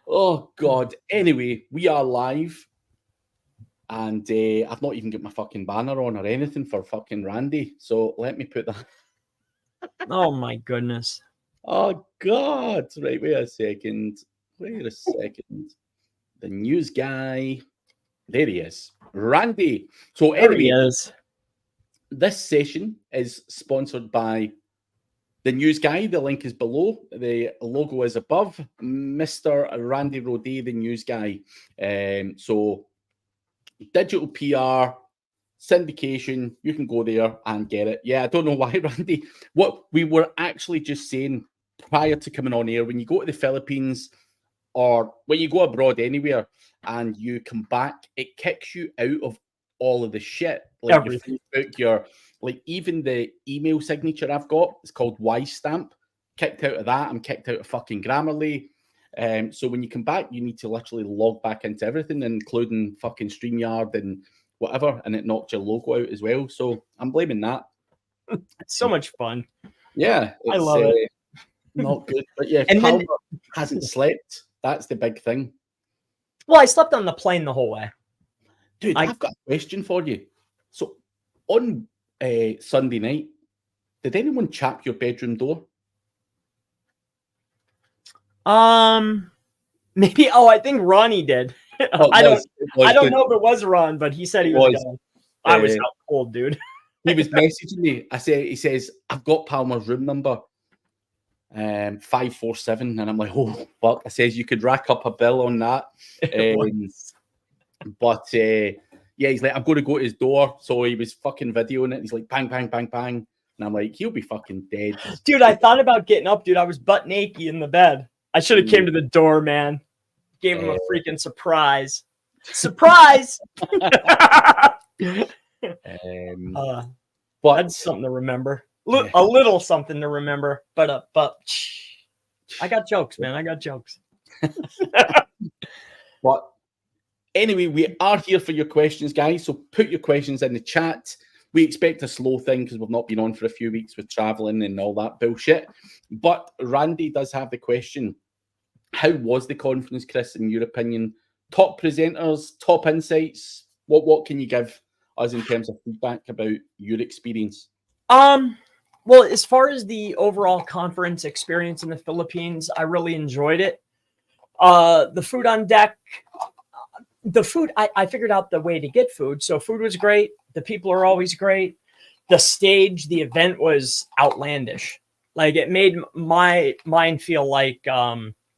Oh, God. Anyway, we are live. And I've not even got my fucking banner on or anything for fucking Randy. So let me put that. Oh, my goodness. Oh, God. Right, wait a second. The news guy. There he is. Randy. So There he anyway, is. this session is sponsored by the news guy. The link is below. The logo is above. Mr. Randy Rodé, the news guy. So digital PR, syndication, you can go there and get it. Yeah, I don't know why, Randy. What we were actually just saying prior to coming on air, when you go to the Philippines or when you go abroad anywhere and you come back, it kicks you out of all of the shit. Like Everything. your Facebook, like even the email signature I've got, it's called Y Stamp. Kicked out of that. I'm kicked out of fucking Grammarly. So when you come back, you need to literally log back into everything, including fucking StreamYard and whatever, and it knocked your logo out as well. So I'm blaming that. It's so much fun. Yeah, I love it. Not good. But yeah, And Palmer then, hasn't slept. That's the big thing. well, I slept on the plane the whole way. Dude, I've got a question for you. So on Sunday night, did anyone chap your bedroom door? Maybe. Oh, I think Ronnie did. I don't know if it was Ron, but he said he was going. I was out cold, dude. He was messaging me. He says, I've got Palmer's room number, 547, and I'm like, oh fuck. I says you could rack up a bill on that. But yeah, he's like, I'm going to go to his door. So he was fucking videoing it. He's like, bang, bang, bang, bang. And I'm like, he'll be fucking dead. Dude, I thought about getting up, dude. I was butt naked in the bed. I should have came to the door, man. Gave him a freaking surprise. Surprise! But that's something to remember. A little something to remember. But I got jokes, man. I got jokes. But anyway, we are here for your questions, guys. So put your questions in the chat. We expect a slow thing because we've not been on for a few weeks with traveling and all that bullshit. But Randy does have the question. How was the conference, Chris, in your opinion? Top presenters, top insights. What can you give us in terms of feedback about your experience? Well, as far as the overall conference experience in the Philippines, I really enjoyed it. The food on deck, I figured out the way to get food. So food was great. The people are always great. The stage, the event was outlandish. Like it made my mind feel like,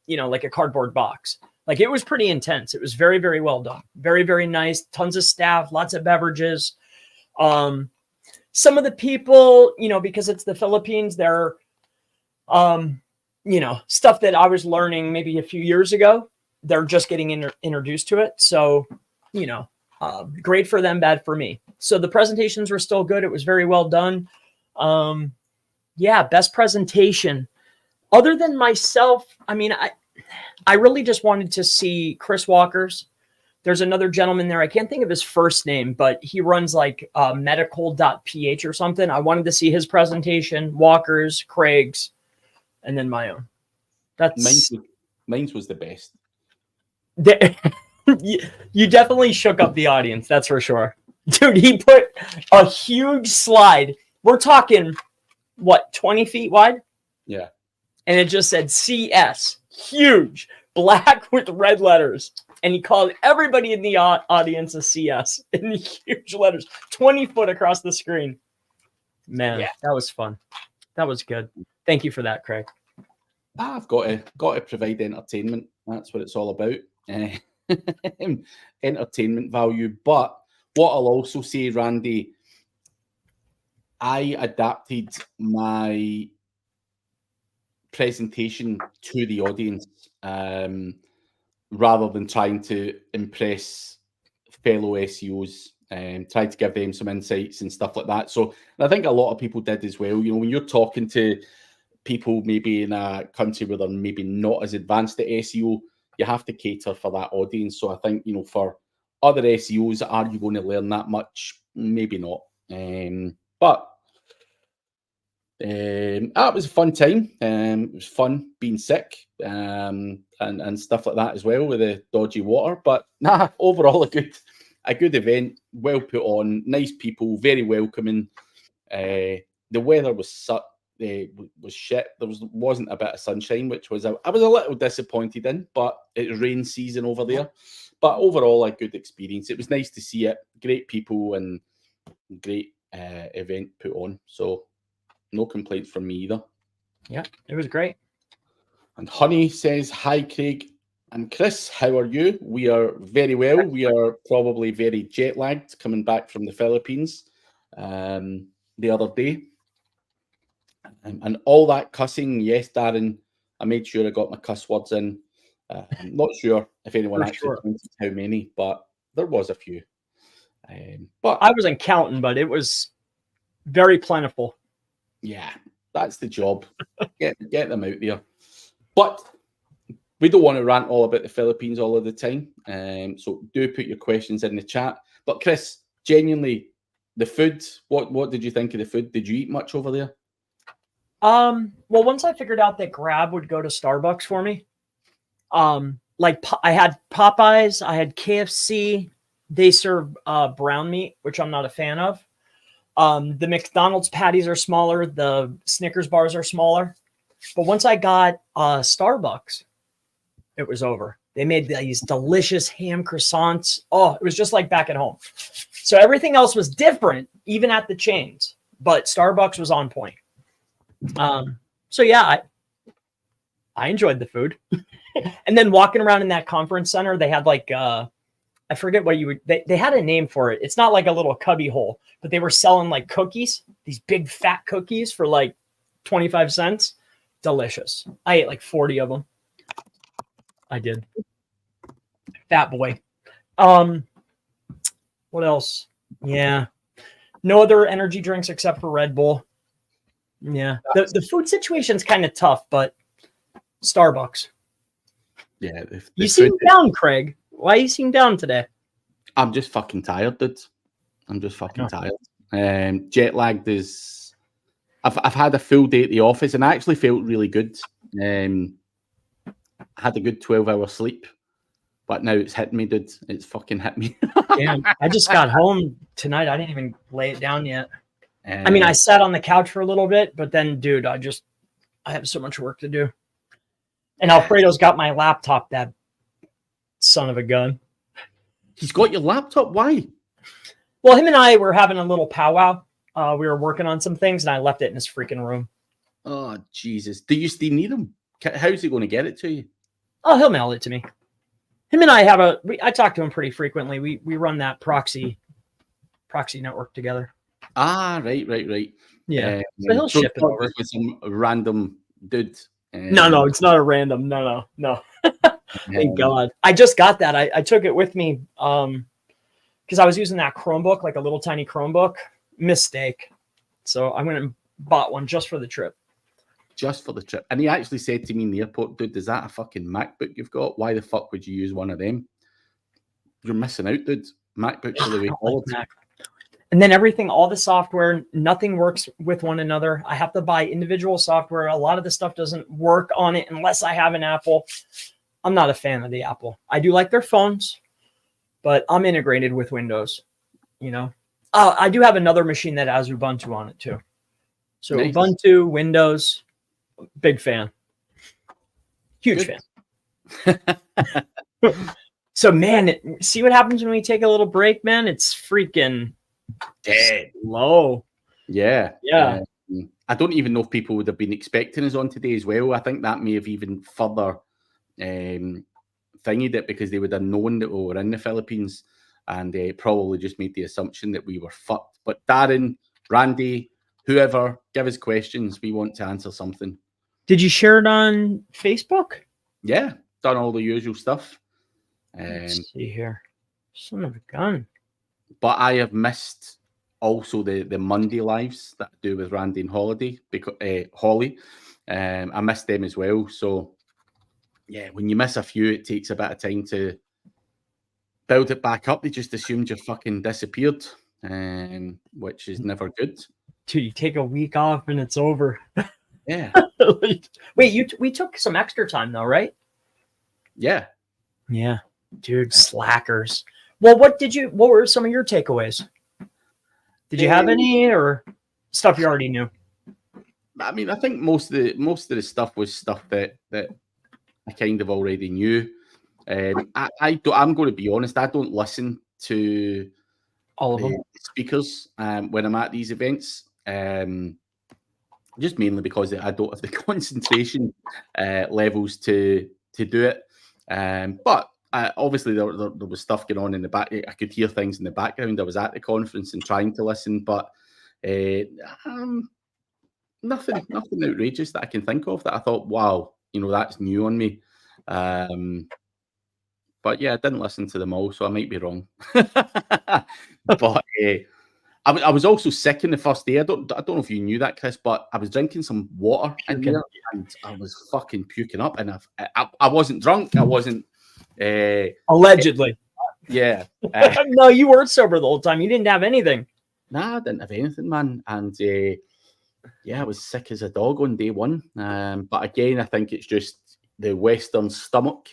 like a cardboard box. Like it was pretty intense. It was very, very well done. Very, very nice. Tons of staff, lots of beverages. Some of the people, because it's the Philippines, they're, stuff that I was learning maybe a few years ago. They're just getting introduced to it. So, great for them, bad for me. So the presentations were still good. It was very well done. Best presentation. Other than myself, I really just wanted to see Chris Walker's. There's another gentleman there. I can't think of his first name, but he runs like medical.ph or something. I wanted to see his presentation, Walker's, Craig's, and then my own. Mine was the best. You definitely shook up the audience, that's for sure. Dude, he put a huge slide. We're talking, 20 feet wide? Yeah. And it just said CS. Huge. Black with red letters. And he called everybody in the audience a CS in huge letters. 20 foot across the screen. Man, That was fun. That was good. Thank you for that, Craig. I've got to provide entertainment. That's what it's all about. Entertainment value. But what I'll also say, Randy, I adapted my presentation to the audience rather than trying to impress fellow SEOs and try to give them some insights and stuff like that. So I think a lot of people did as well. When you're talking to people maybe in a country where they're maybe not as advanced at SEO, you have to cater for that audience. So I think, for other SEOs, are you going to learn that much? Maybe not. But It was a fun time. It was fun being sick and stuff like that as well with the dodgy water. But nah, overall a good event, well put on, nice people, very welcoming. The weather was was shit. Wasn't a bit of sunshine, which I was a little disappointed in. But it's rain season over there. But overall, a good experience. It was nice to see it. Great people and great event put on. So no complaints from me either. Yeah, it was great. And Honey says, hi, Craig and Chris. How are you? We are very well. We are probably very jet lagged coming back from the Philippines the other day. And all that cussing, yes, Darren, I made sure I got my cuss words in. I'm not sure if anyone actually counted how many, but there was a few. But I wasn't counting, but it was very plentiful. Yeah, that's the job. Get them out there. But we don't want to rant all about the Philippines all of the time. So do put your questions in the chat. But Chris, genuinely, the food, what did you think of the food? Did you eat much over there? Well, once I figured out that Grab would go to Starbucks for me, like I had Popeyes, I had KFC. They serve brown meat, which I'm not a fan of. The McDonald's patties are smaller. The Snickers bars are smaller. But once I got Starbucks, it was over. They made these delicious ham croissants. Oh, it was just like back at home. So everything else was different, even at the chains. But Starbucks was on point. So yeah, I enjoyed the food. And then walking around in that conference center, they had like I forget what you would. They had a name for it. It's not like a little cubby hole, but they were selling like cookies, these big fat cookies for like 25 cents. Delicious. I ate like 40 of them. I did. Fat boy. What else? Yeah. No other energy drinks except for Red Bull. Yeah. The food situation's kind of tough, but Starbucks. Yeah. You seem down, Craig. Why you seem down today? I'm just fucking tired, dude. I'm just fucking tired. Jet lagged is. I've had a full day at the office, and I actually felt really good. I had a good 12-hour sleep, but now it's hit me, dude. It's fucking hit me. Damn, I just got home tonight. I didn't even lay it down yet. I mean, I sat on the couch for a little bit, but then, dude, I have so much work to do. And Alfredo's got my laptop, that son of a gun. He's got your laptop? Why? Well, him and I were having a little powwow. We were working on some things, and I left it in his freaking room. Oh, Jesus. Do you still need him? How's he going to get it to you? Oh, he'll mail it to me. Him and I I talk to him pretty frequently. We run that proxy network together. Ah, right. Yeah. So he'll ship it over. With some random dude. No, it's not a random. No. Thank God. I just got that. I took it with me because I was using that Chromebook, like a little tiny Chromebook. Mistake. So I went and bought one just for the trip. Just for the trip. And he actually said to me in the airport, dude, is that a fucking MacBook you've got? Why the fuck would you use one of them? You're missing out, dude. MacBooks are the way forward. And then everything, all the software, nothing works with one another. I have to buy individual software. A lot of the stuff doesn't work on it unless I have an Apple. I'm not a fan of the Apple. I do like their phones, but I'm integrated with Windows, you know. I do have another machine that has Ubuntu on it too. So nice. Ubuntu, Windows, big fan. Huge fan. So, man, see what happens when we take a little break, man? It's freaking dead low. Yeah. I don't even know if people would have been expecting us on today as well. I think that may have even further thingied it because they would have known that we were in the Philippines and probably just made the assumption that we were fucked. But Darren, Randy, whoever, give us questions. We want to answer something. Did you share it on Facebook? Yeah, done all the usual stuff. Let's see here. Son of a gun. But I have missed also the Monday lives that I do with Randy and Holly. I missed them as well. So, yeah, when you miss a few, it takes a bit of time to build it back up. They just assumed you fucking disappeared, which is never good. Dude, you take a week off and it's over. Yeah. Wait, we took some extra time though, right? Yeah. Yeah. Dude, slackers. Well, what were some of your takeaways? Did you have any or stuff you already knew? I mean, I think most of the stuff was stuff that I kind of already knew. I'm going to be honest. I don't listen to All of them. the speakers when I'm at these events. Just mainly because I don't have the concentration levels to do it. But obviously there was stuff going on in the back. I could hear things in the background. I was at the conference and trying to listen, but nothing outrageous that I can think of that I thought, wow, that's new on me. But yeah, I didn't listen to them all, so I might be wrong. But I was also sick in the first day. I don't know if you knew that, Chris, but I was drinking some water in there and I was fucking puking up. And I wasn't drunk. I wasn't. Allegedly. Yeah. No, you weren't sober the whole time. You didn't have anything. Nah, I didn't have anything, man. And yeah, I was sick as a dog on day one. But again, I think it's just the Western stomach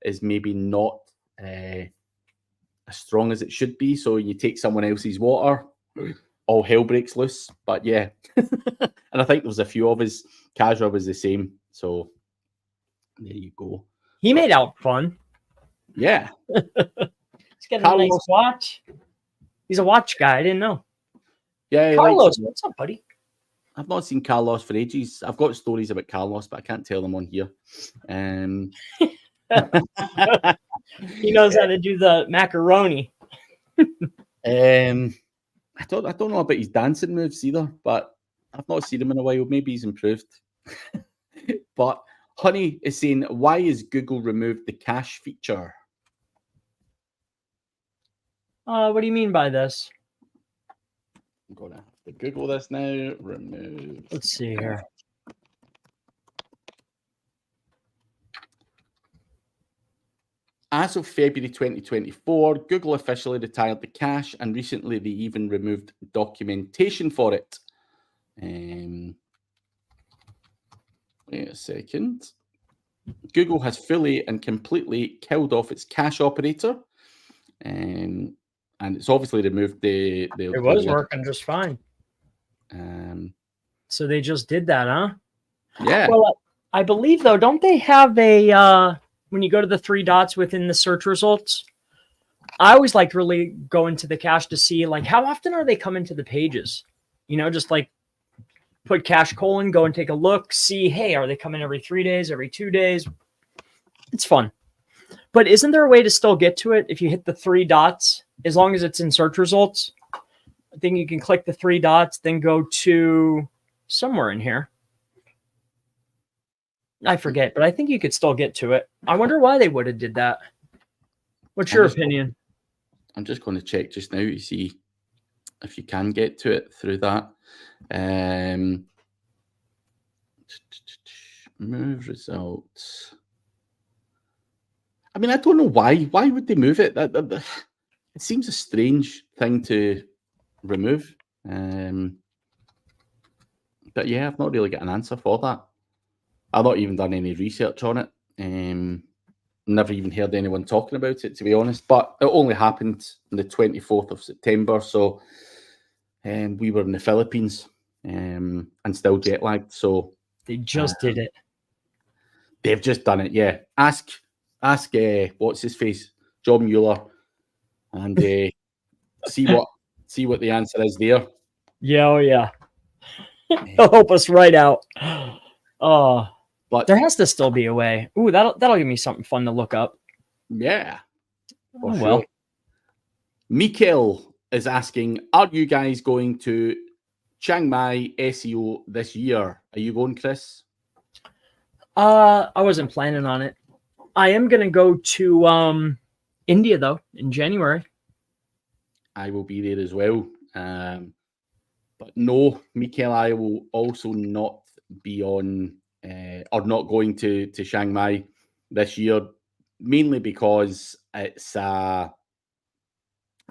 is maybe not as strong as it should be. So you take someone else's water, all hell breaks loose. But yeah, and I think there was a few of us. Kazra was the same. So there you go. He made out fun. Yeah. He's got a nice watch. He's a watch guy. I didn't know. Yeah, Carlos, what's up, buddy? I've not seen Carlos for ages. I've got stories about Carlos, but I can't tell them on here. He knows how to do the macaroni. I don't know about his dancing moves either, but I've not seen him in a while. Maybe he's improved. But Honey is saying, why is Google removed the cache feature? What do you mean by this? I'm gonna have to Google this now. Remove. Let's see here. As of February 2024, Google officially retired the cache, and recently they even removed documentation for it. Wait a second. Google has fully and completely killed off its cache operator, and it's obviously removed the It was working just fine. So they just did that, huh? Yeah. Well, I believe, though, don't they have a... when you go to the 3 dots within the search results, I always like really go into the cache to see like how often are they coming to the pages, just like put cache : go and take a look, see, hey, are they coming every 3 days, every 2 days? It's fun. But isn't there a way to still get to it if you hit the 3 dots, as long as it's in search results? I think you can click the 3 dots, then go to somewhere in here. I forget, but I think you could still get to it. I wonder why they would have did that. What's your opinion? I'm just going to check just now to see if you can get to it through that. Move results. I mean, I don't know why. Why would they move it? It seems a strange thing to remove. But yeah, I've not really got an answer for that. I've not even done any research on it. Never even heard anyone talking about it, to be honest. But it only happened on the 24th of September. So we were in the Philippines and still jet lagged. So they just did it. They've just done it, yeah. Ask what's his face, John Mueller, and see what the answer is there. Yeah, oh yeah. He'll help us right out. Oh, but there has to still be a way. Ooh, that'll give me something fun to look up. Yeah. Oh, well. Sure. Mikkel is asking, are you guys going to Chiang Mai SEO this year? Are you going, Chris? I wasn't planning on it. I am going to go to India, though, in January. I will be there as well. But no, Mikkel, I will also not be on or not going to Chiang Mai this year, mainly because it's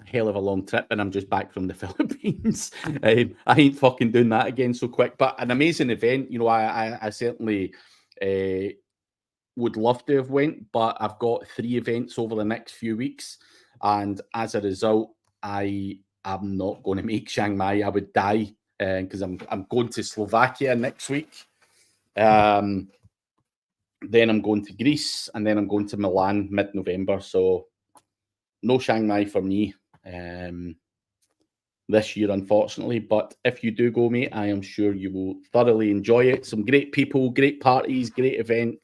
hell of a long trip, and I'm just back from the Philippines. I ain't fucking doing that again so quick. But an amazing event. You know, I certainly would love to have went, but I've got 3 events over the next few weeks, and as a result, I am not going to make Chiang Mai. I would die because I'm going to Slovakia next week. Then I'm going to Greece, and then I'm going to Milan mid-November. So no Chiang Mai for me this year, unfortunately. But if you do go, mate, I am sure you will thoroughly enjoy it. Some great people, great parties, great event.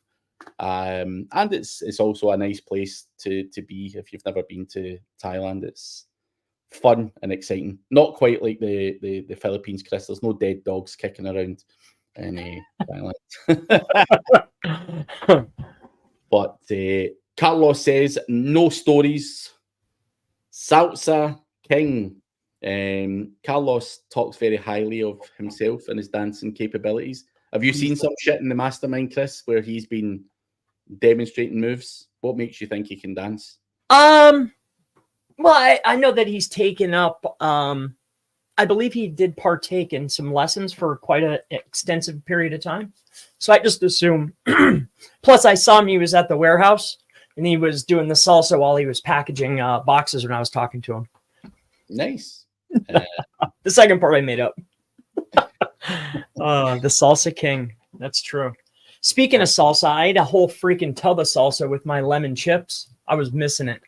And it's also a nice place to be if you've never been to Thailand. It's fun and exciting. Not quite like the Philippines, Chris. There's no dead dogs kicking around in Thailand. But Carlos says, no stories. Salsa King. Carlos talks very highly of himself and his dancing capabilities. Have you seen some shit in the mastermind, Chris, where he's been demonstrating moves? What makes you think he can dance? Well, I know that he's taken up, I believe he did partake in some lessons for quite an extensive period of time. So I just assume, plus I saw him, he was at the warehouse and he was doing the salsa while he was packaging boxes when I was talking to him. Nice. The second part I made up. The salsa king. That's true. Speaking of salsa, I ate a whole freaking tub of salsa with my lemon chips. I was missing it.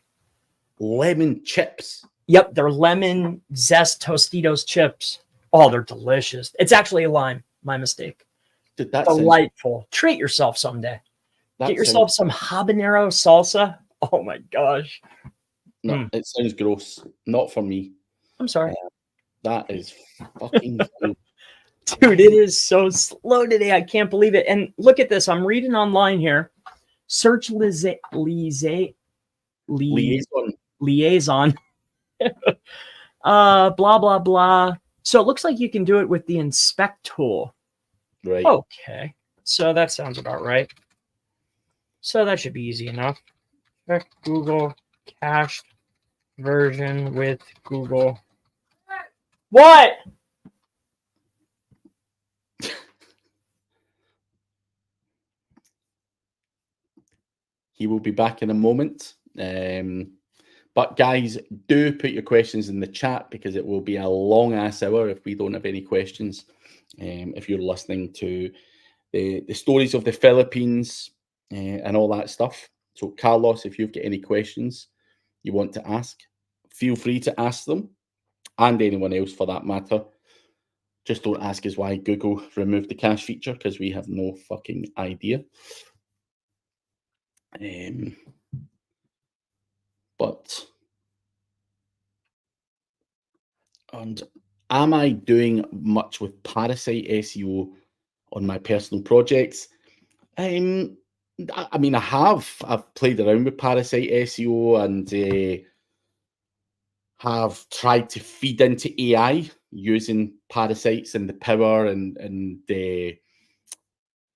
Lemon chips? Yep, they're lemon zest Tostitos chips. Oh, they're delicious. It's actually a lime. My mistake. Dude, that's delightful. Treat yourself someday. Get yourself some habanero salsa. Oh my gosh. No, it sounds gross. Not for me. I'm sorry. That is fucking cool. Dude, it is so slow today. I can't believe it. And look at this. I'm reading online here. Search liaison. Blah, blah, blah. So it looks like you can do it with the inspect tool. Right. Okay. So that sounds about right. So that should be easy enough. Check Google cached version with Google. What? He will be back in a moment. But guys, do put your questions in the chat because it will be a long ass hour if we don't have any questions. If you're listening to the stories of the Philippines and all that stuff. So Carlos, if you've got any questions you want to ask, feel free to ask them, and anyone else for that matter. Just don't ask us why Google removed the cache feature because we have no fucking idea. And am I doing much with Parasite SEO on my personal projects? I mean, I have. I've played around with Parasite SEO and have tried to feed into AI using parasites and the power and the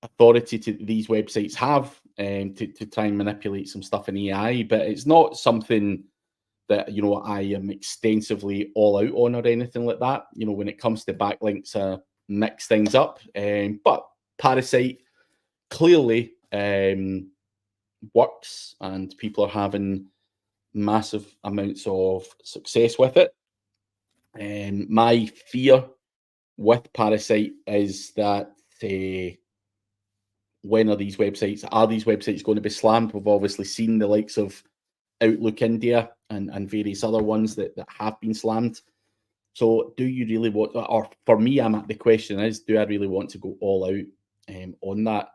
authority to these websites have to try and manipulate some stuff in AI. But it's not something that, you know, I am extensively all out on or anything like that. You know, when it comes to backlinks, mix things up. But Parasite clearly works and people are having massive amounts of success with it. My fear with Parasite is that when are these websites going to be slammed? We've obviously seen the likes of Outlook India and various other ones that have been slammed. So do you really want, or for me, the question is, do I really want to go all out on that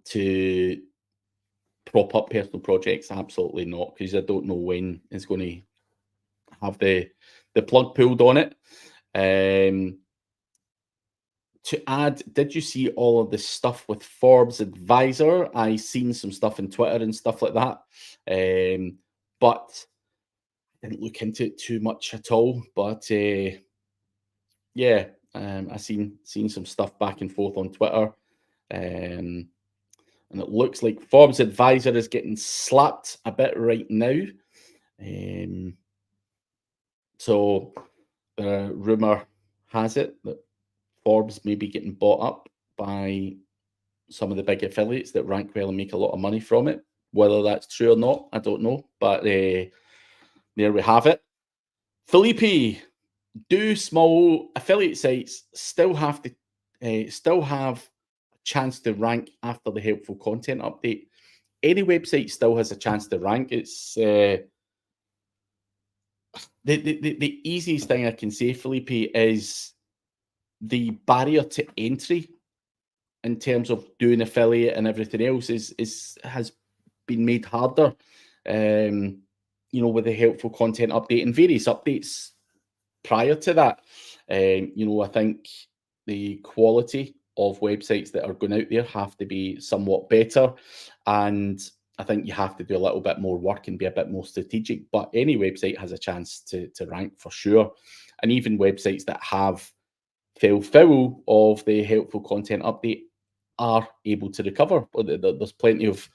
to prop up personal projects? Absolutely not, because I don't know when it's going to have the plug pulled on it. To add, did you see all of this stuff with Forbes Advisor? I seen some stuff on Twitter and stuff like that, but I didn't look into it too much at all. But yeah, I seen some stuff back and forth on Twitter, and it looks like Forbes Advisor is getting slapped a bit right now. So the rumor has it that Forbes may be getting bought up by some of the big affiliates that rank well and make a lot of money from it. Whether that's true or not, I don't know. But there we have it. Felipe, do small affiliate sites still have a chance to rank after the helpful content update? Any website still has a chance to rank. It's the easiest thing I can say, Felipe, is the barrier to entry in terms of doing affiliate and everything else has been made harder. With the helpful content update and various updates prior to that. I think the quality of websites that are going out there have to be somewhat better, and I think you have to do a little bit more work and be a bit more strategic. But any website has a chance to rank for sure, and even websites that have fell foul of the helpful content update are able to recover. There's plenty of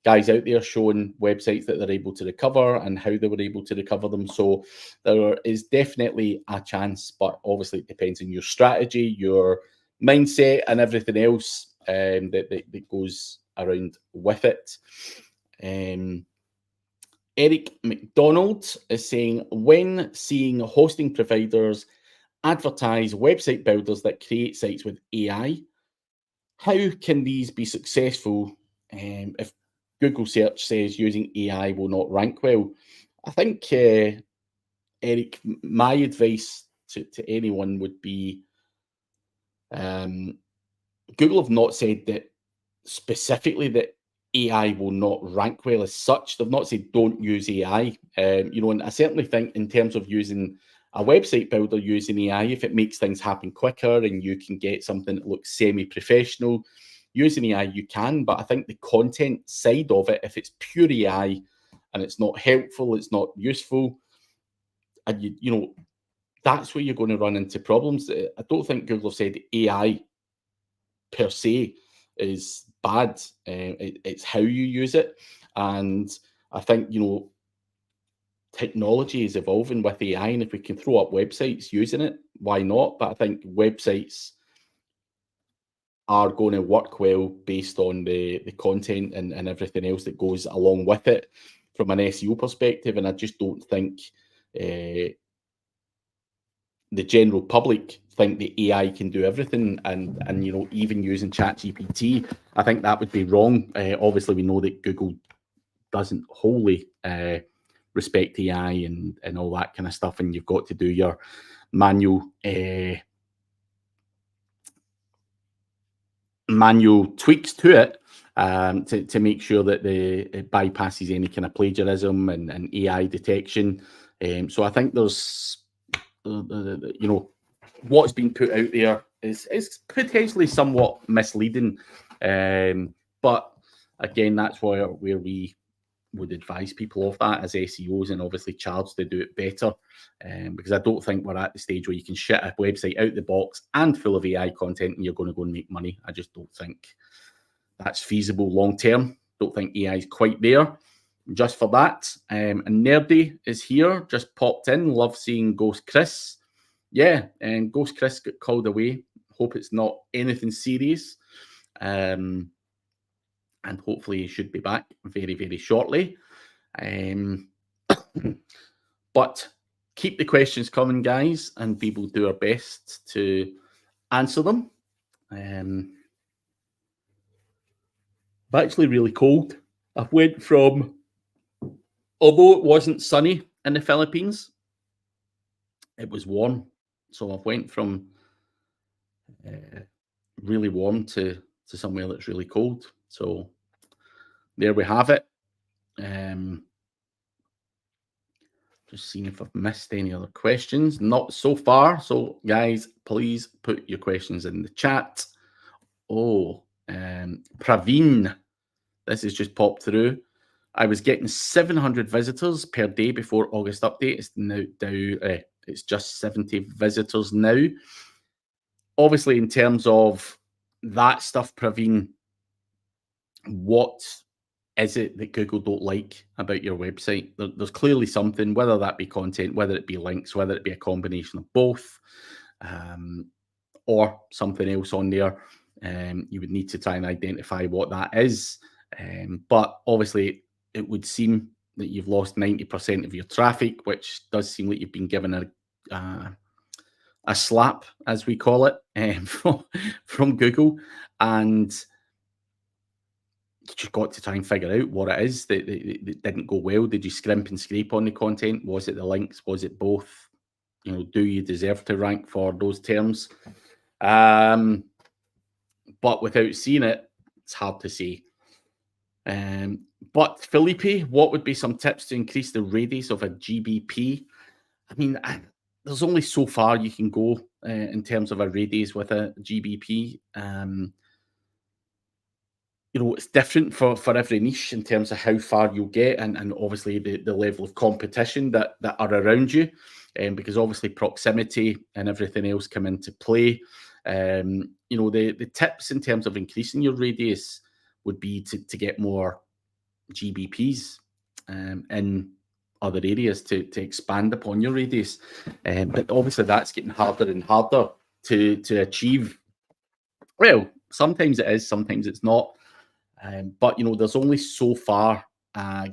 guys out there showing websites that they're able to recover and how they were able to recover them. So there is definitely a chance, but obviously it depends on your strategy, your mindset, and everything else that goes around with it. Eric McDonald is saying, when seeing hosting providers advertise website builders that create sites with AI, how can these be successful if Google search says using AI will not rank well? I think, Eric, my advice to anyone would be, Google have not said that specifically that AI will not rank well as such. They've not said don't use AI. And I certainly think in terms of using a website builder using AI, if it makes things happen quicker and you can get something that looks semi-professional, using AI you can. But I think the content side of it, if it's pure AI and it's not helpful, it's not useful, and that's where you're going to run into problems. I don't think Google have said AI per se is bad. It's how you use it. And I think, technology is evolving with AI, and if we can throw up websites using it, why not? But I think websites are going to work well based on the content and everything else that goes along with it from an SEO perspective. And I just don't think the general public think the AI can do everything, and even using ChatGPT, I think that would be wrong. Obviously, we know that Google doesn't wholly respect AI and all that kind of stuff, and you've got to do your manual tweaks to it to make sure that it bypasses any kind of plagiarism and AI detection. So I think there's what's been put out there is potentially somewhat misleading, but again, that's where we would advise people of that as SEOs, and obviously charge to do it better, because I don't think we're at the stage where you can shit a website out the box and full of AI content and you're going to go and make money. I just don't think that's feasible long term. Don't think AI is quite there just for that. And Nerdy is here, just popped in. Love seeing Ghost Chris. Yeah, and Ghost Chris got called away. Hope it's not anything serious. And hopefully he should be back very, very shortly. But keep the questions coming, guys, and we will do our best to answer them. But actually really cold. I went from, although it wasn't sunny in the Philippines, it was warm. So I've went from really warm to somewhere that's really cold. So there we have it. Just seeing if I've missed any other questions. Not so far. So guys, please put your questions in the chat. Oh, Praveen, this has just popped through. I was getting 700 visitors per day before August update. It's now down. It's just 70 visitors now. Obviously, in terms of that stuff, Praveen, what is it that Google don't like about your website? There's clearly something, whether that be content, whether it be links, whether it be a combination of both, or something else on there. You would need to try and identify what that is. But obviously, it would seem that you've lost 90% of your traffic, which does seem like you've been given a slap, as we call it, from Google. And you just got to try and figure out what it is that didn't go well. Did you scrimp and scrape on the content? Was it the links? Was it both? You know, do you deserve to rank for those terms? But without seeing it, it's hard to say. But Felipe, what would be some tips to increase the radius of a GBP? I mean, there's only so far you can go in terms of a radius with a GBP. You know, it's different for every niche in terms of how far you'll get, and obviously the level of competition that are around you, because obviously proximity and everything else come into play. You know, the tips in terms of increasing your radius would be to get more GBPs in other areas to expand upon your radius. But obviously that's getting harder and harder to achieve. Well, sometimes it is, sometimes it's not. But, you know, there's only so far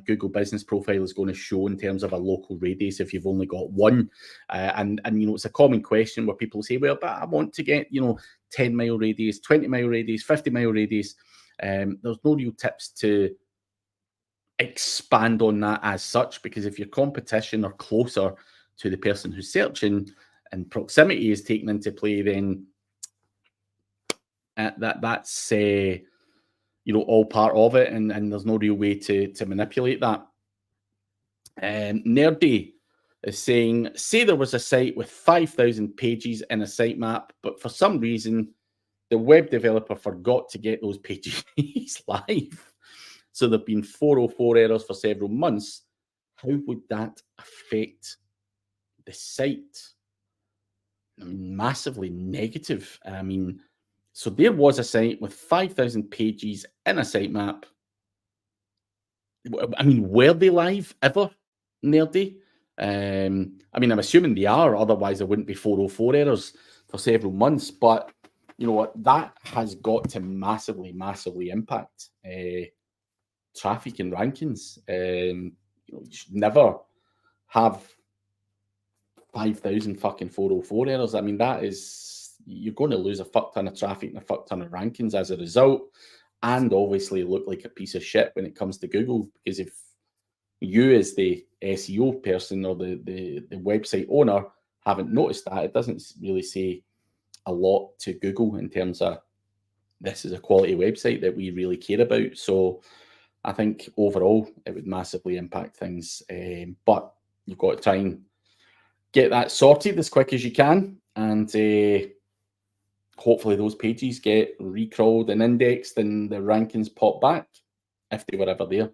Google Business Profile is going to show in terms of a local radius if you've only got one. And you know, it's a common question where people say, well, but I want to get, you know, 10-mile radius, 20-mile radius, 50-mile radius. There's no real tips to expand on that as such, because if your competition are closer to the person who's searching and proximity is taken into play, then that's you know, all part of it, and there's no real way to manipulate that. Nerdy is saying, say there was a site with 5,000 pages in a sitemap, but for some reason the web developer forgot to get those pages live. So there've been 404 errors for several months. How would that affect the site? I mean, massively negative. I mean, so there was a site with 5,000 pages in a sitemap. I mean, were they live ever, Nerdy? I mean, I'm assuming they are, otherwise there wouldn't be 404 errors for several months. But you know what? That has got to massively impact traffic and rankings. You know, you should never have 5,000 fucking 404 errors. I mean, that is, you're going to lose a fuck ton of traffic and a fuck ton of rankings as a result, and obviously look like a piece of shit when it comes to Google, because if you as the SEO person or the website owner haven't noticed that, it doesn't really say a lot to Google in terms of this is a quality website that we really care about. So I think overall it would massively impact things, but you've got to try and get that sorted as quick as you can, and hopefully those pages get recrawled and indexed and the rankings pop back if they were ever there.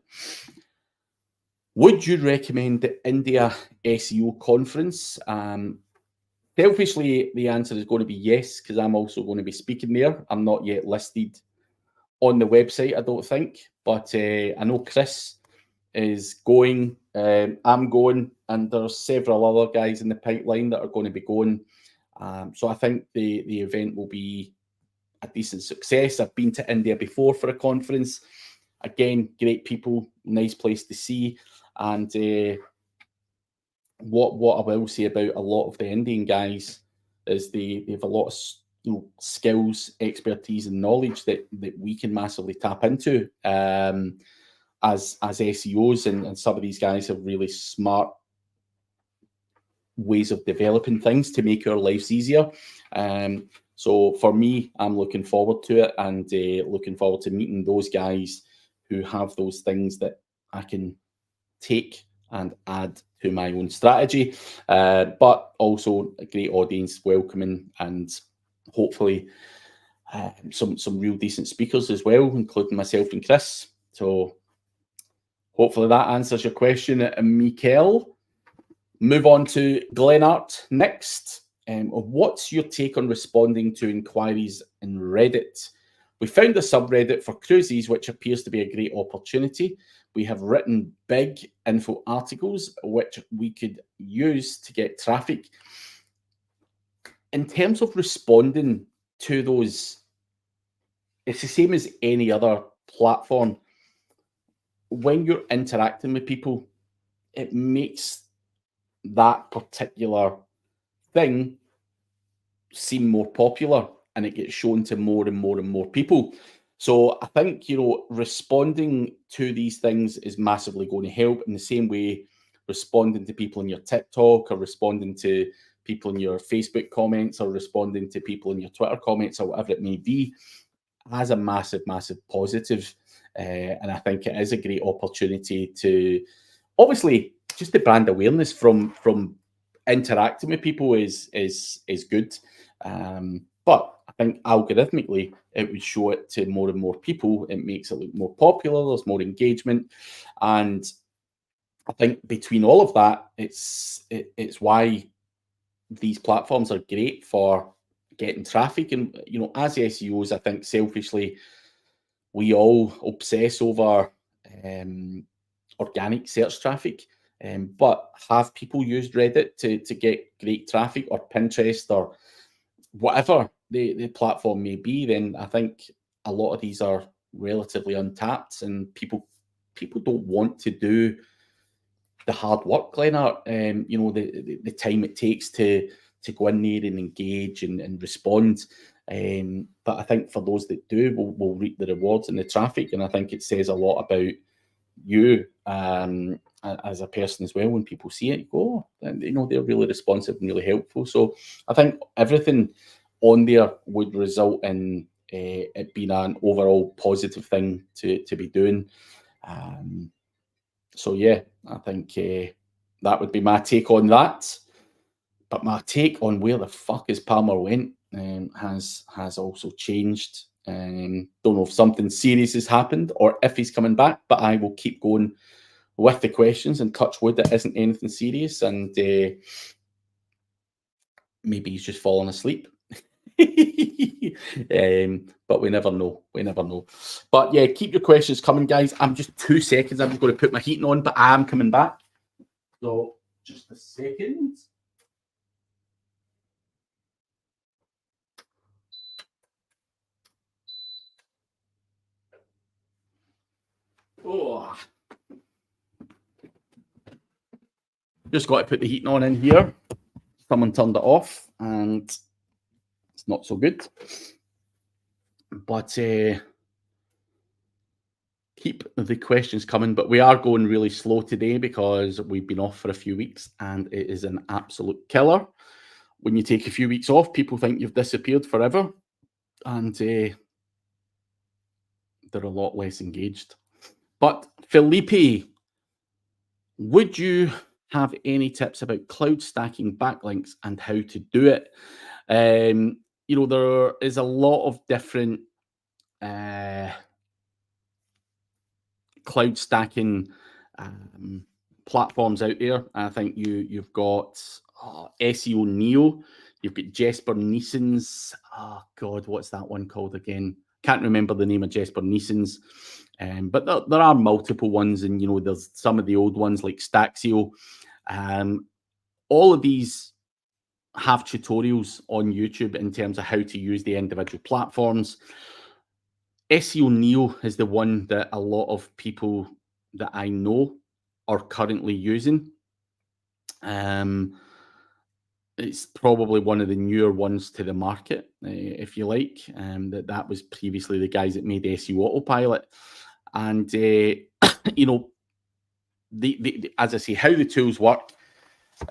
Would you recommend the India SEO conference? Selfishly, the answer is going to be yes, because I'm also going to be speaking there. I'm not yet listed on the website, I don't think, but I know Chris is going, I'm going, and there's several other guys in the pipeline that are going to be going. So I think the event will be a decent success. I've been to India before for a conference. Again, great people, nice place to see. And what I will say about a lot of the Indian guys is they have a lot of, you know, skills, expertise, and knowledge that we can massively tap into as SEOs, and some of these guys have really smart ways of developing things to make our lives easier. So for me, I'm looking forward to it, and looking forward to meeting those guys who have those things that I can take and add to my own strategy, but also a great audience, welcoming, and hopefully some real decent speakers as well, including myself and Chris. So hopefully that answers your question, Mikael. Move on to Glenart next. What's your take on responding to inquiries in Reddit? We found a subreddit for cruises, which appears to be a great opportunity. We have written big info articles, which we could use to get traffic. In terms of responding to those, it's the same as any other platform. When you're interacting with people, it makes that particular thing seem more popular, and it gets shown to more and more and more people. So I think, responding to these things is massively going to help, in the same way responding to people in your TikTok, or responding to people in your Facebook comments, or responding to people in your Twitter comments, or whatever it may be, has a massive, massive positive. And I think it is a great opportunity to, obviously, just the brand awareness from interacting with people is good. But I think algorithmically, it would show it to more and more people. It makes it look more popular. There's more engagement, and I think between all of that, it's why these platforms are great for getting traffic. And as SEOs, I think selfishly, we all obsess over organic search traffic. But have people used Reddit to get great traffic, or Pinterest, or whatever the platform may be, then I think a lot of these are relatively untapped, and people don't want to do the hard work, Leonard. The time it takes to go in there and engage and respond. But I think for those that do, will reap the rewards and the traffic, and I think it says a lot about you as a person as well. When people see it, go, they're really responsive and really helpful. So I think everything on there would result in it being an overall positive thing to be doing. So yeah, I think that would be my take on that. But my take on where the fuck is Palmer went has also changed. Don't know if something serious has happened or if he's coming back, but I will keep going with the questions, and touch wood, it isn't anything serious, and maybe he's just fallen asleep. But we never know. But yeah, keep your questions coming, guys. I'm just 2 seconds. I'm just going to put my heating on, but I am coming back. So just a second. Oh, just got to put the heating on in here. Someone turned it off, and it's not so good. But keep the questions coming. But we are going really slow today because we've been off for a few weeks, and it is an absolute killer. When you take a few weeks off, people think you've disappeared forever, and they're a lot less engaged. But Felipe, would you have any tips about cloud stacking backlinks and how to do it? There is a lot of different cloud stacking platforms out there. I think you've got SEO Neo. You've got Jesper Neeson's. Oh God, what's that one called again? Can't remember the name of Jesper Neeson's. But there are multiple ones, and there's some of the old ones like Staxio. All of these have tutorials on YouTube in terms of how to use the individual platforms. SEO Neo is the one that a lot of people that I know are currently using. It's probably one of the newer ones to the market, if you like. That was previously the guys that made SEO Autopilot. And, as I say, how the tools work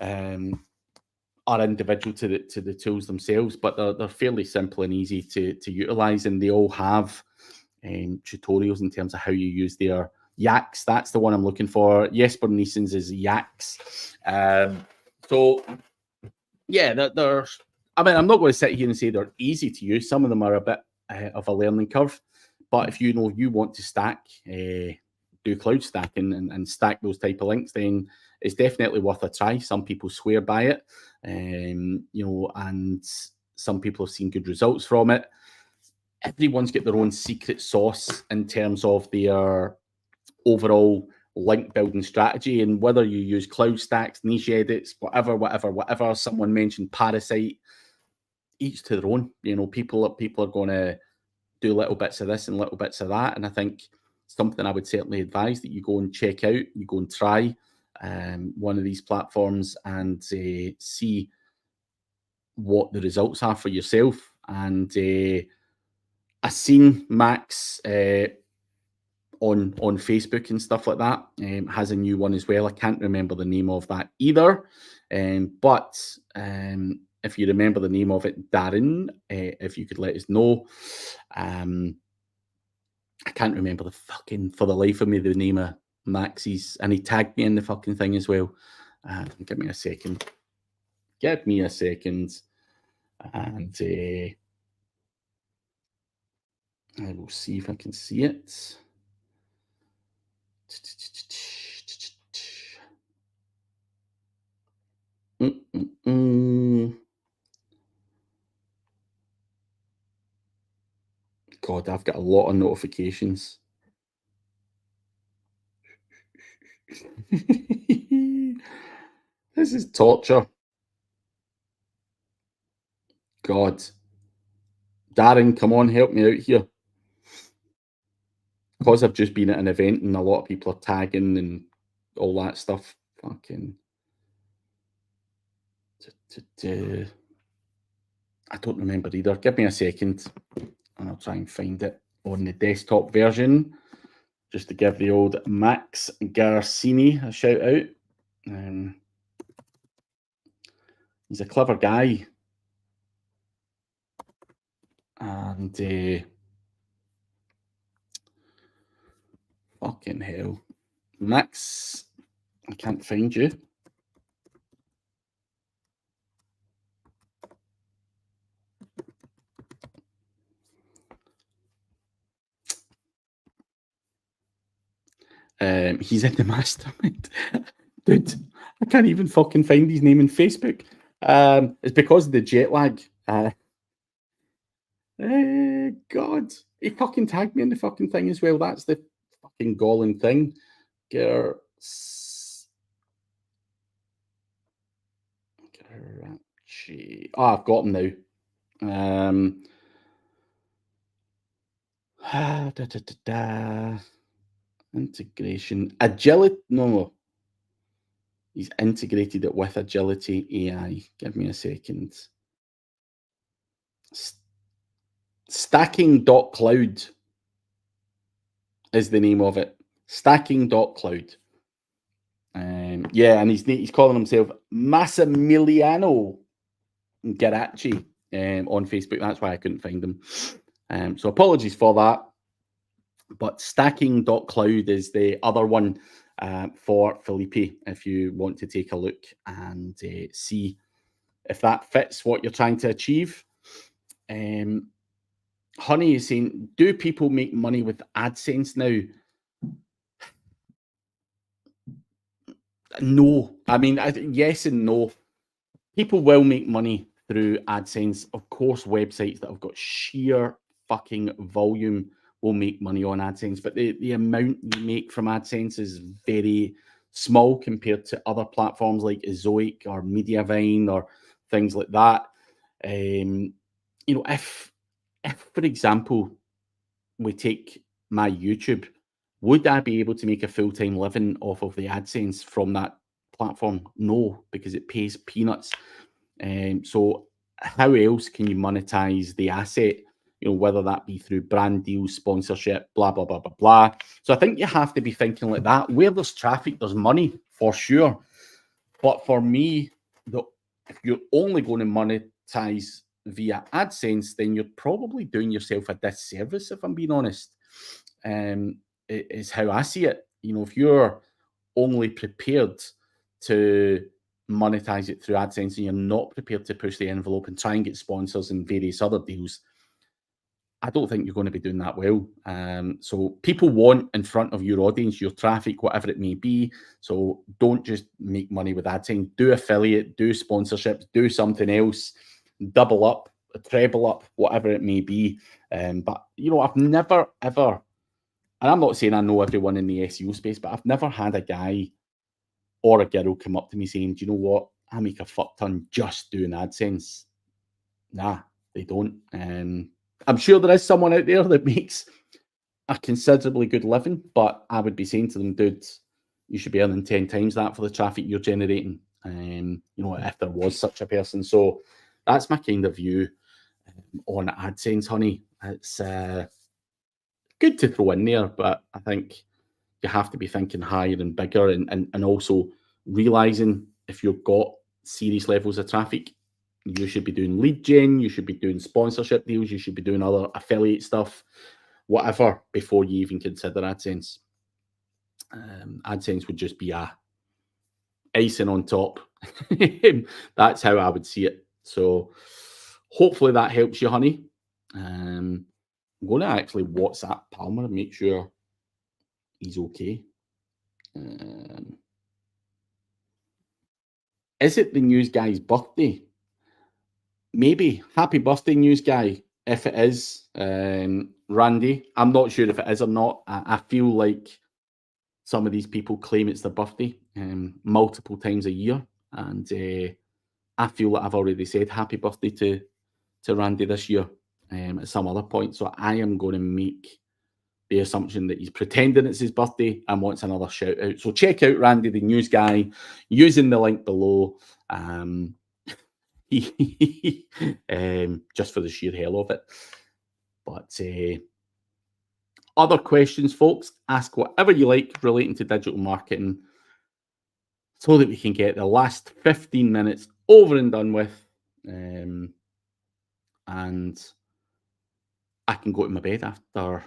are individual to the tools themselves, but they're fairly simple and easy to utilize, and they all have tutorials in terms of how you use their Yaks. That's the one I'm looking for. Jesper Neeson's is Yaks. So yeah, I'm not going to sit here and say they're easy to use. Some of them are a bit of a learning curve, but if you want to stack, do cloud stacking and stack those type of links, then it's definitely worth a try. Some people swear by it, and some people have seen good results from it. everyone's got their own secret sauce in terms of their overall link building strategy, and whether you use cloud stacks, niche edits, whatever. Someone mentioned Parasite. Each to their own. You know, people are going to do little bits of this and little bits of that, and I think something I would certainly advise that you go and check out, you go and try one of these platforms and see what the results are for yourself. And I seen Max on Facebook and stuff like that has a new one as well. I can't remember the name of that either, but if you remember the name of it, Darren, if you could let us know. I can't remember for the life of me, the name of Max's, and he tagged me in the fucking thing as well. Give me a second. And I will see if I can see it. God, I've got a lot of notifications. This is torture. God. Darren, come on, help me out here. Because I've just been at an event and a lot of people are tagging and all that stuff. Fucking. I don't remember either. Give me a second and I'll try and find it on the desktop version, just to give the old Max Garcini a shout out. He's a clever guy. And fucking hell. Max, I can't find you. He's in the mastermind. Dude, I can't even fucking find his name in Facebook. It's because of the jet lag. God, he fucking tagged me in the fucking thing as well. That's the fucking galling thing. Oh, I've got him now. Integration. Agility. No. He's integrated it with Agility AI. Give me a second. Stacking.cloud is the name of it. Stacking.cloud. Yeah, and he's calling himself Massimiliano Garacci on Facebook. That's why I couldn't find him. So apologies for that. But stacking.cloud is the other one for Felipe, if you want to take a look and see if that fits what you're trying to achieve. Honey is saying, do people make money with AdSense now? No. I mean, yes and no. People will make money through AdSense. Of course, websites that have got sheer fucking volume will make money on AdSense, but the amount you make from AdSense is very small compared to other platforms like Ezoic or Mediavine or things like that. You know, if for example, we take my YouTube, would I be able to make a full-time living off of the AdSense from that platform? No, because it pays peanuts. So how else can you monetize the asset? You know, whether that be through brand deals, sponsorship, blah, blah, blah, blah, blah. So I think you have to be thinking like that. Where there's traffic, there's money for sure. But for me, if you're only going to monetize via AdSense, then you're probably doing yourself a disservice, if I'm being honest. Is how I see it. You know, if you're only prepared to monetize it through AdSense and you're not prepared to push the envelope and try and get sponsors and various other deals, I don't think you're going to be doing that well. So people want in front of your audience, your traffic, whatever it may be. So don't just make money with AdSense. Do affiliate, do sponsorships, do something else, double up treble up, whatever it may be. But you know, I've never ever, and I'm not saying I know everyone in the SEO space, but I've never had a guy or a girl come up to me saying, do you know what, I make a fuck ton just doing AdSense. Nah, they don't. I'm sure there is someone out there that makes a considerably good living, but I would be saying to them, dude, you should be earning 10 times that for the traffic you're generating. You know, if there was such a person. So that's my kind of view on AdSense, honey. It's good to throw in there, but I think you have to be thinking higher and bigger, and also realizing if you've got serious levels of traffic, you should be doing lead gen, you should be doing sponsorship deals, you should be doing other affiliate stuff, whatever, before you even consider AdSense. AdSense would just be a icing on top. That's how I would see it. So hopefully that helps you, honey. I'm going to actually WhatsApp Palmer and make sure he's okay. Is it the news guy's birthday? Maybe. Happy birthday, news guy. If it is, Randy, I'm not sure if it is or not. I feel like some of these people claim it's their birthday multiple times a year. And I feel like I've already said happy birthday to Randy this year at some other point. So I am going to make the assumption that he's pretending it's his birthday and wants another shout out. So check out Randy, the news guy, using the link below. Just for the sheer hell of it. But other questions, folks, ask whatever you like relating to digital marketing so that we can get the last 15 minutes over and done with. And I can go to my bed after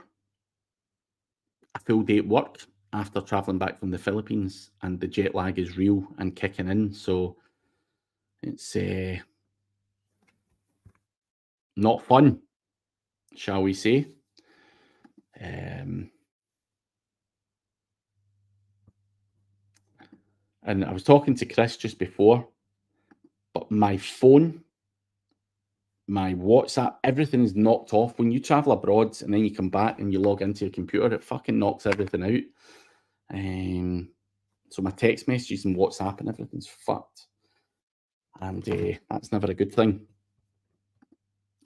a full day at work, after traveling back from the Philippines, and the jet lag is real and kicking in. So it's not fun, shall we say. And I was talking to Chris just before, but my phone, my WhatsApp, everything is knocked off. When you travel abroad and then you come back and you log into your computer, it fucking knocks everything out. So my text messages and WhatsApp and everything's fucked. And that's never a good thing.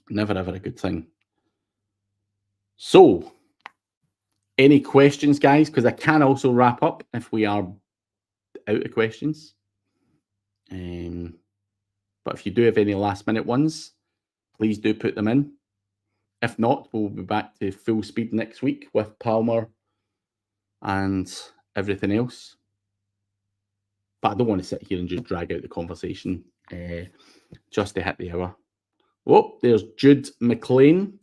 Never ever a good thing. So, any questions, guys? Because I can also wrap up if we are out of questions. But if you do have any last minute ones, please do put them in. If not, we'll be back to full speed next week with Palmer and everything else. But I don't want to sit here and just drag out the conversation just to hit the hour. Oh, there's Jude McLean.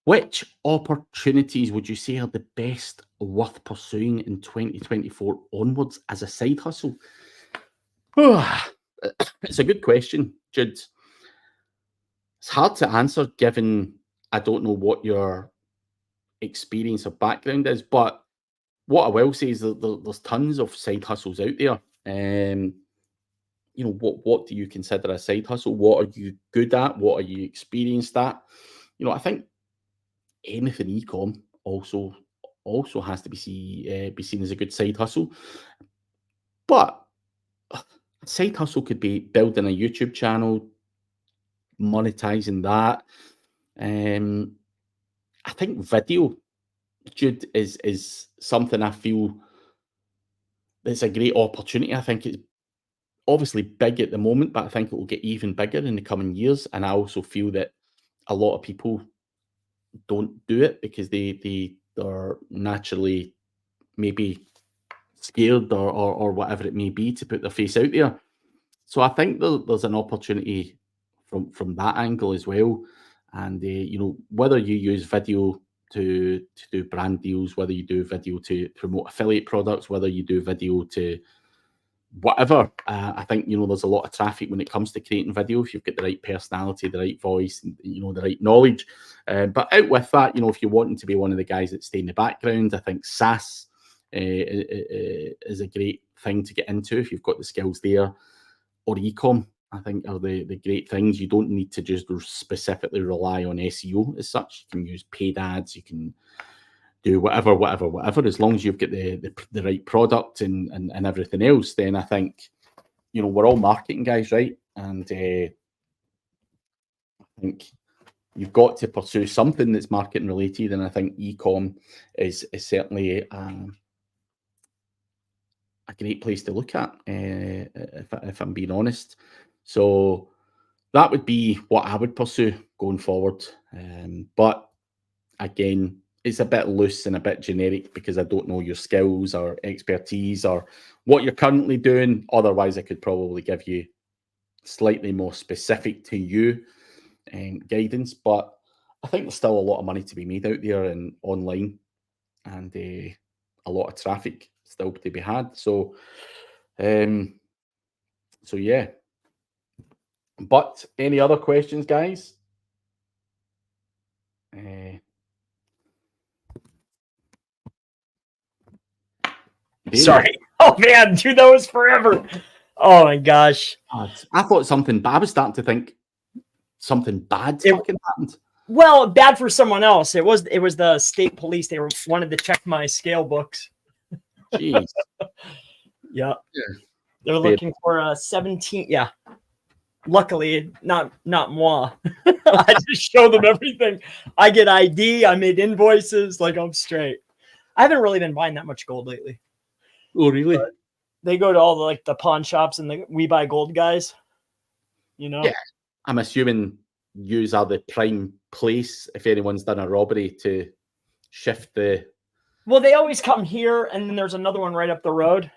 Which opportunities would you say are the best worth pursuing in 2024 onwards as a side hustle? It's a good question, Jude. It's hard to answer given I don't know what your experience or background is, but what I will say is that there's tons of side hustles out there. You know, what do you consider a side hustle? What are you good at? What are you experienced at? You know, I think anything e-com also has to be seen as a good side hustle. But a side hustle could be building a YouTube channel, monetizing that. I think video, Jude, is something I feel it's a great opportunity. I think it's obviously big at the moment, but I think it will get even bigger in the coming years. And I also feel that a lot of people don't do it because they're naturally maybe scared or whatever it may be to put their face out there. So I think there's an opportunity from that angle as well. And you know, whether you use video to do brand deals, whether you do video to promote affiliate products, whether you do video to whatever, I think, you know, there's a lot of traffic when it comes to creating video if you've got the right personality, the right voice, and, you know, the right knowledge. But out with that, you know, if you're wanting to be one of the guys that stay in the background, I think SaaS is a great thing to get into if you've got the skills there, or e-com. I think, are the great things. You don't need to just specifically rely on SEO as such. You can use paid ads. You can do whatever, as long as you've got the right product and everything else. Then I think, we're all marketing guys, right? And I think you've got to pursue something that's marketing related. And I think e-com is certainly a great place to look at, if I'm being honest. So that would be what I would pursue going forward. But again, it's a bit loose and a bit generic because I don't know your skills or expertise or what you're currently doing. Otherwise, I could probably give you slightly more specific to you guidance. But I think there's still a lot of money to be made out there and online, and a lot of traffic still to be had. So, yeah. But any other questions, guys? Sorry. Oh man, dude, that was forever. Oh my gosh. I thought something bad. I was starting to think something bad fucking happened. Well, bad for someone else. It was the state police. They wanted to check my scale books. Jeez. Yeah. They're looking for a 17. Yeah. Luckily, not moi. I just show them everything. I get ID. I made invoices. Like, I'm straight. I haven't really been buying that much gold lately. Oh, really? But they go to all the pawn shops and the We Buy Gold guys. Yeah. I'm assuming yous are the prime place if anyone's done a robbery to shift the. Well, they always come here, and then there's another one right up the road.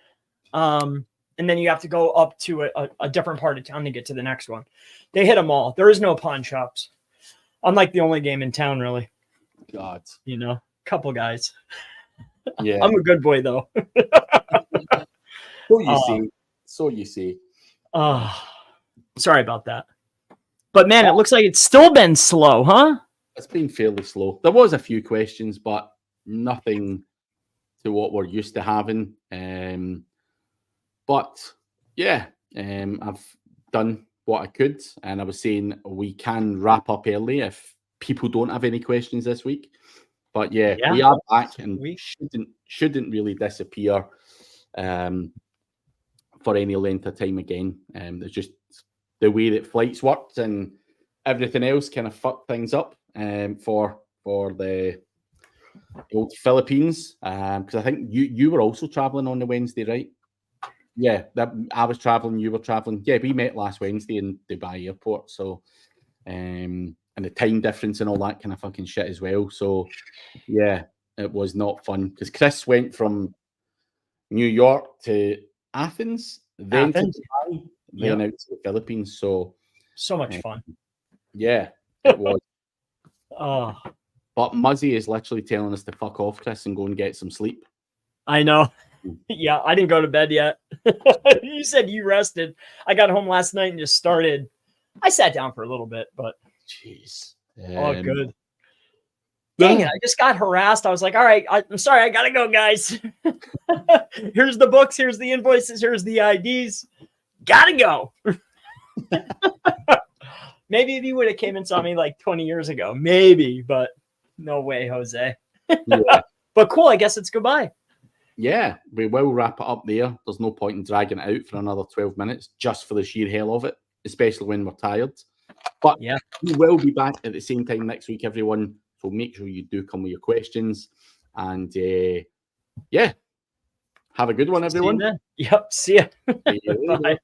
And then you have to go up to a different part of town to get to the next one. They hit them all. There is no pawn shops. I'm like the only game in town, really. God. Couple guys. Yeah. I'm a good boy, though. So you see. Sorry about that. But man, it looks like it's still been slow, huh? It's been fairly slow. There was a few questions, but nothing to what we're used to having. But yeah, I've done what I could, and I was saying we can wrap up early if people don't have any questions this week. But yeah, we are back, and we shouldn't really disappear for any length of time again. There's just the way that flights worked and everything else kind of fucked things up for the old Philippines. Because I think you were also traveling on the Wednesday, right? Yeah, I was traveling, you were traveling. Yeah, we met last Wednesday in Dubai airport. So, and the time difference and all that kind of fucking shit as well. So, yeah, it was not fun because Chris went from New York to Athens, then to Dubai, then out to the Philippines. So much fun. Yeah, it was. Oh, but Muzzy is literally telling us to fuck off, Chris, and go and get some sleep. I know. Yeah, I didn't go to bed yet. You said you rested. I got home last night and just started. I sat down for a little bit, but jeez. Good. Dang it, I just got harassed. I was like, all right, I'm sorry, I gotta go, guys. Here's the books, here's the invoices, here's the IDs. Gotta go. Maybe if you would have came and saw me like 20 years ago, maybe, but no way, Jose. Yeah. But cool, I guess it's goodbye. Yeah, we will wrap it up there. There's no point in dragging it out for another 12 minutes just for the sheer hell of it, especially when we're tired. But yeah, we will be back at the same time next week, everyone. So make sure you do come with your questions. And yeah, have a good one, everyone. Yep, see ya. See you later. Bye.